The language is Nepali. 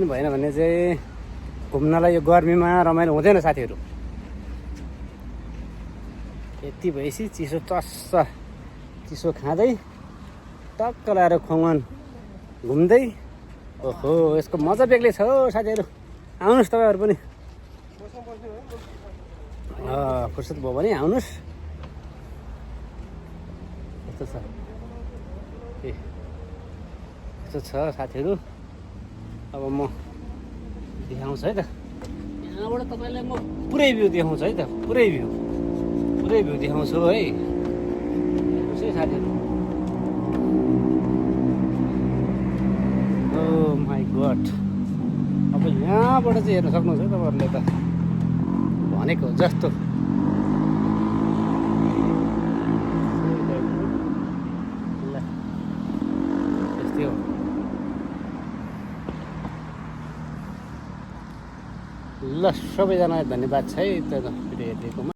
भएन भने चाहिँ घुम्नलाई यो गर्मीमा रमाइलो हुँदैन साथीहरू। यति भएपछि चिसो टस्स चिसो खाँदै टक्क लाएर खोङन घुम्दै। ओहो यसको मजा बेग्लै छ हौ साथीहरू, आउनुहोस् तपाईँहरू पनि। फुर्सद भयो भने आउनुहोस्। कस्तो छ ए कस्तो छ साथीहरू। अब म देखाउँछु है त, यहाँबाट तपाईँलाई म पुरै भ्यू देखाउँछु है त, पुरै भ्यू देखाउँछु है। हेर्नुहोस् है साथीहरू। ओ माई गड, अब यहाँबाट चाहिँ हेर्न सक्नुहुन्छ है तपाईँहरूले त, भनेको जस्तो। यस्तै हो। ल सबैजनालाई धन्यवाद छ है त भिडियो हेरिदिएकोमा।